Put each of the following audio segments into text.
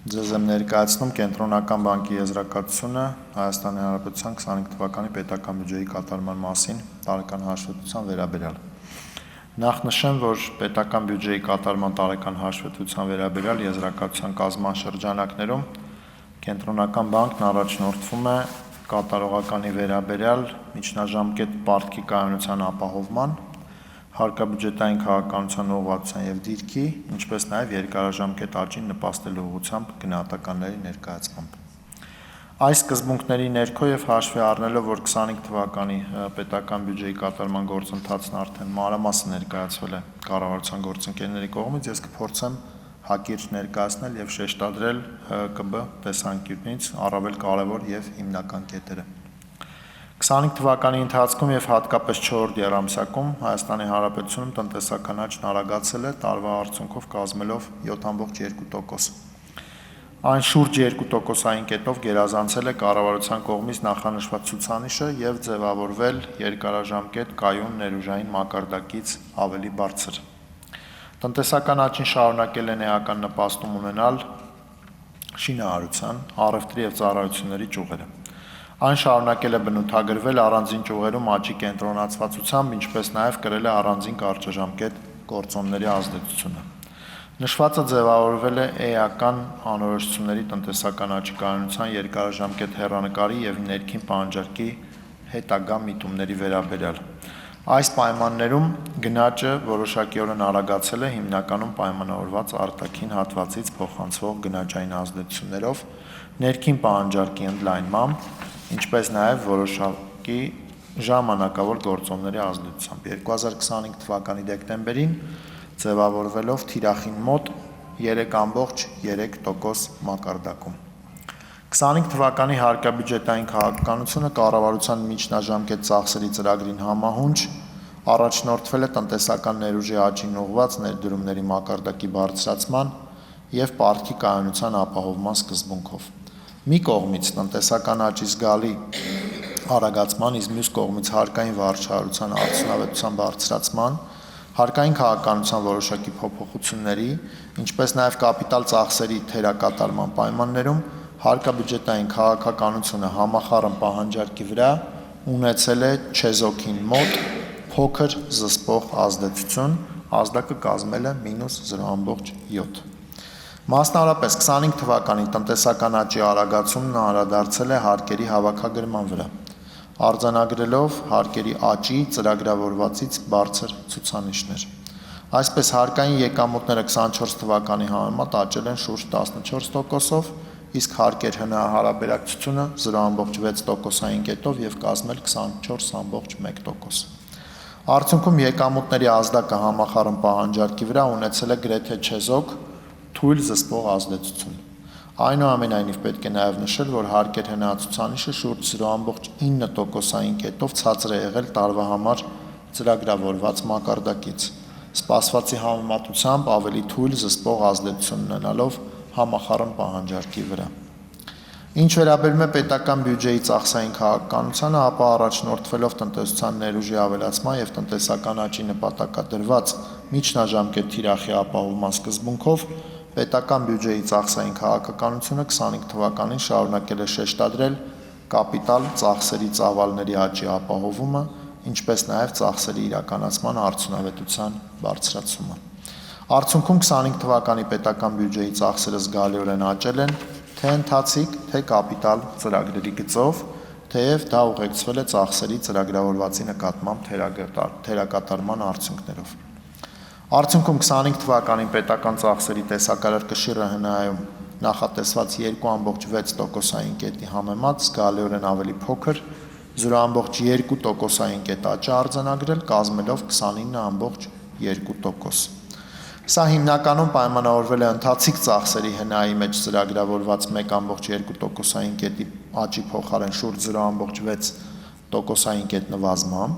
Ձեզ եմ ներկայացնում Կենտրոնական բանկի եզրակացությունը Հայաստանի Հանրապետության 25 թվականի պետական բյուջեի կատարման մասին տարեկան հաշվետվության վերաբերյալ։ Նախ նշեմ, որ պետական բյուջեի կատարման տարեկան հաշվետվության վերաբերյալ եզրակացության կազմման շրջանակներում Կենտրոնական բանկն առաջնորդվում է կատարողականի վերաբերյալ միջնաժամկետ պարտքի կայունության ապահովման, հարկաբյուջետային քաղաքականության ուղղվածության և դիրքի, ինչպես նաև երկարաժամկետ աճին նպաստելու ուղղությամբ գնահատականների ներկայացմամբ։ Այս սկզբունքների ներքո և հաշվի առնելով, որ 25 թվականի պետական բյուջեի կատարման գործընթացն արդեն մանրամասն ներկայացվել է կառավարության գործընկերների կողմից, ես կփորձեմ հակիրճ ներկայացնել և շեշտադրել ՀԿԲ տեսանկյունից առավել կարևոր և հիմնական կետերը։ 25 թվականի ընթացքում և հատկապես 4-րդ եռամսյակում Հայաստանի Հանրապետությունում տնտեսական աճն արագացել է, տարվա արդյունքով կազմելով 7,2%։ Այն շուրջ 2%-ային կետով գերազանցել է կառավարության կողմից նախանշված ցուցանիշը և ձևավորվել երկարաժամկետ կայուն ներուժային մակարդակից ավելի բարձր։ Տնտեսական աճին շարունակել են էական նպաստում ունենալ շինարարության, առևտրի և ծառայությունների ճյուղերը։ Այն շարունակել է բնութագրվել առանձին ճյուղերում աճի կենտրոնացվածությամբ, ինչպես նաև կրել է առանձին կարճաժամկետ գործոնների ազդեցությունը։ Նշվածը ձևավորվել է էական անորոշությունների տնտեսական աճի կայունության երկարաժամկետ հեռանկարի և ներքին պահանջարկի հետագա միտումների վերաբերյալ։ Այս պայմաններում գնաճը որոշակիորեն արագացել է հիմնականում պայմանավորված արտաքին հատվածից փոխանցվող գնաճային ազդեցություններով, ներքին պահանջարկի ընդլայնմամբ, ինչպես նաև որոշակի ժամանակավոր գործոնների ազդեցությամբ։ 2025 թվականի դեկտեմբերին ձևավորվելով թիրախին մոտ 3,3% մակարդակում։ 25 թվականի հարկաբյուջետային քաղաքականությունը կառավարության միջնաժամկետ ծախսերի ծրագրին համահունչ առաջնորդվել է տնտեսական ներուժի աճին ուղղված ներդրումների մակարդակի բարձրացման և պարտքի կայունության ապահովման սկզբունքով։ Մի կողմից տնտեսական աճի զգալի արագացման, իսկ մյուս կողմից հարկային վարչահարության արդյունավետության բարձրացման, հարկային քաղաքականության որոշակի փոփոխությունների, ինչպես նաև կապիտալ ծախսերի թերակատարման պայմաններում հարկաբյուջետային քաղաքականությունը համախառն պահանջարկի վրա ունեցել է չեզոքին մոտ փոքր զսպող ազդեցություն, ազդակը կազմել է -0,7։ Մասնավորապես 25 թվականին տնտեսական աճի արագացումն անդրադարձել է հարկերի հավաքագրման վրա, արձանագրելով հարկերի աճի ծրագրավորվածից բարձր ցուցանիշներ։ Այսպես հարկային եկամուտները 24 թվականի համեմատ աճել են շուրջ 14%-ով, իսկ հարկեր ՀՆԱ հարաբերակցությունը 0,6%-ային կետով և կազմել 24,1%։ Արդյունքում եկամուտների ազդակը համախառն պահանջարկի վրա ունեցել է գրեթե չեզոք թույլ զսպող ազդեցություն։ Այնուամենայնիվ պետք է նաև նշել, որ հարկեր ՀՆԱ ցուցանիշը շուրջ 0,9%-ային կետով ցածր է եղել տարվա համար ծրագրավորված մակարդակից, սպասվածի համեմատությամբ ավելի թույլ զսպող ազդեցություն ունենալով համախառն պահանջարկի վրա։ Ինչ վերաբերում է պետական բյուջեի ծախսային քաղաքականությանը, ապա առաջնորդվելով տնտեսության ներուժի ավելացման և տնտեսական աճի նպատակադրված միջնաժամկետ թիրախի ապահովման սկզբունքով պետական բյուջեի ծախսային քաղաքականությունը 25 թվականին շարունակել է շեշտադրել կապիտալ ծախսերի ծավալների աճի ապահովումը, ինչպես նաև ծախսերի իրականացման արդյունավետության բարձրացումը։ Արդյունքում 25 թվականի պետական բյուջեի ծախսերը զգալիորեն աճել են թե ընթացիկ, թե կապիտալ ծրագրերի գծով, թեև դա ուղեկցվել է ծախսերի ծրագրավորվածի նկատմամբ թերակատարման արդյունքներով։ Արդյունքում 25 թվականին պետական ծախսերի տեսակարգկշիռը ՀՆԱ-ում նախատեսված 2,6%-ային կետի համեմատ զգալիորեն ավելի փոքր 0,2%-ային կետ աճ է արձանագրել, կազմելով 29,2%։ Սա հիմնականում պայմանավորվել է ընթացիկ ծախսերի ՀՆԱ-ի մեջ ծրագրավորված 1,2%-ային կետի աճի փոխարեն շուրջ 0,6%-ային կետ նվազմամբ,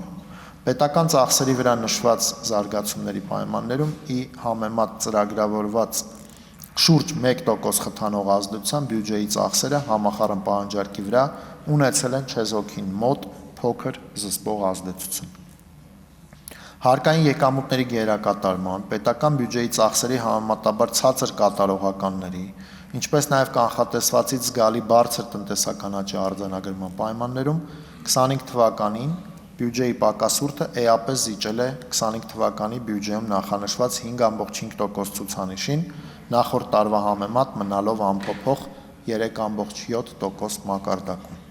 պետական ծախսերի վրա նշված զարգացումների պայմաններում ի համեմատ ծրագրավորված շուրջ 1% խթանող ազդեցությամբ բյուջեի ծախսերը համախառն պահանջարկի վրա ունեցել են չեզոքին մոտ փոքր զսպող ազդեցություն։ Հարկային եկամուտների գերակատարման, պետական բյուջեի ծախսերի համեմատաբար ցածր կատարողականների, ինչպես նաև կանխատեսվածից զգալի բարձր տնտեսական աճի արձանագրման պայմաններում 25 թվականին բյուջեի պակասուրդը էապես զիջել է 25 թվականի բյուջեում նախանշված 5,5% ցուցանիշին, նախորդ տարվա համեմատ մնալով անփոփոխ 3,7% մակարդակում։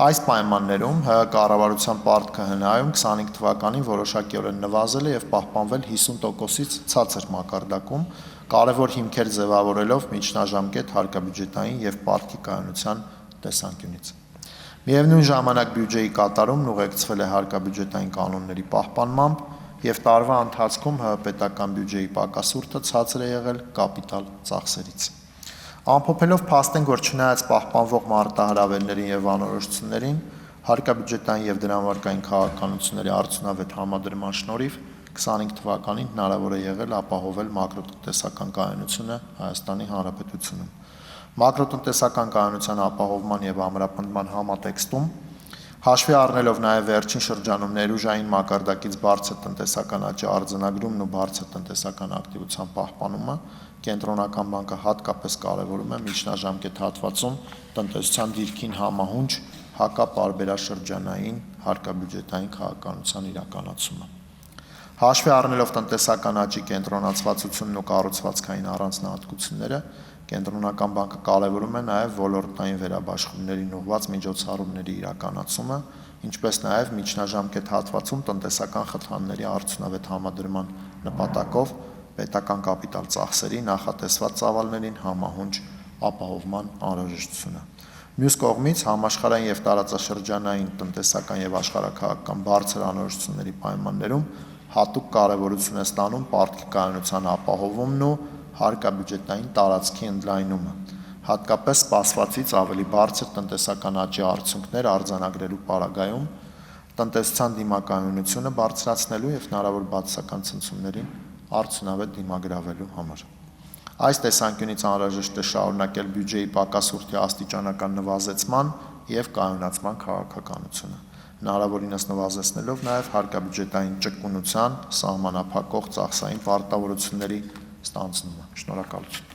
Այս պայմաններում ՀՀ կառավարության պարտքը հնայում 25 թվականին որոշակիորեն նվազել է և պահպանվել 50%-ից ցածր մակարդակում, կարևոր հիմքեր ձևավորելով միջնաժամկետ հարկաբյուջետային և պարտքի կայունության տեսանկյունից։ Միևնույն ժամանակ բյուջեի կատարումն ուղեկցվել է հարկաբյուջետային կանոնների պահպանմամբ և տարվա ընթացքում ՀՀ պետական բյուջեի պակասուրդը ցածր է եղել կապիտալ ծախսերից։ Ամփոփելով փաստենք, որ չնայած պահպանվող մարտահրավերներին և անորոշություններին, հարկաբյուջետային և դրամարկային քաղաքականությունների արդյունավետ համադրման շնորհիվ 25 թվականին հնարավոր է եղել ապահովել մակրոտնտեսական կայունությունը Հայաստանի Հանրապետությունում։ Մակրոտնտեսական կայունության ապահովման և ամրապնդման համատեքստում, հաշվի առնելով նաև վերջին շրջանում ներուժային մակարդակից բարձր տնտեսական աճի արձանագրումն ու բարձր տնտեսական ակտիվության պահպանումը, Կենտրոնական բանկը հատկապես կարևորում է միջնաժամկետ հատվածում տնտեսության դիրքին համահունչ հակապարբերաշրջանային հարկաբյուջետային քաղաքականության իրականացումը։ Հաշվի առնելով տնտեսական աճի կենտրոնացվածությունն ու կառուցվածքային առանձնահատկությունները, Կենտրոնական բանկը կարևորում է նաև ոլորտային վերաբաշխումներին ուղղված միջոցառումների իրականացումը, ինչպես նաև միջնաժամկետ հատվածում տնտեսական խթանների արդյունավետ համադրման նպատակով պետական կապիտալ ծախսերի նախատեսված ծավալներին համահունչ ապահովման անհրաժեշտությունը։ Մյուս կողմից, համաշխարհային և տարածաշրջանային տնտեսական և աշխարհաքաղաքական բարձր անորոշությունների պայմաններում հատուկ կարևորություն է ստանում պարտքի կայունության ապահովումն ու հարկաբյուջետային տարածքի ընդլայնումը, հատկապես սպասվածից ավելի բարձր տնտեսական աճի արդյունքներ արձանագրելու պարագայում, տնտեսության դիմակայունությունը բարձրացնելու և հնարավոր բացասական ցնցումներին արդյունավետ դիմագրավելու համար։ Այս տեսանկյունից անհրաժեշտ է շարունակել բյուջեի պակասուրդի աստիճանական նվազեցման և կայունացման քաղաքականությունը, հնարավորինս նվազեցնելով նաև հարկաբյուջետային ճկունության, սահմանափակող ծախսային պարտավորությունների ստանձնումը։ Շնորհակալություն։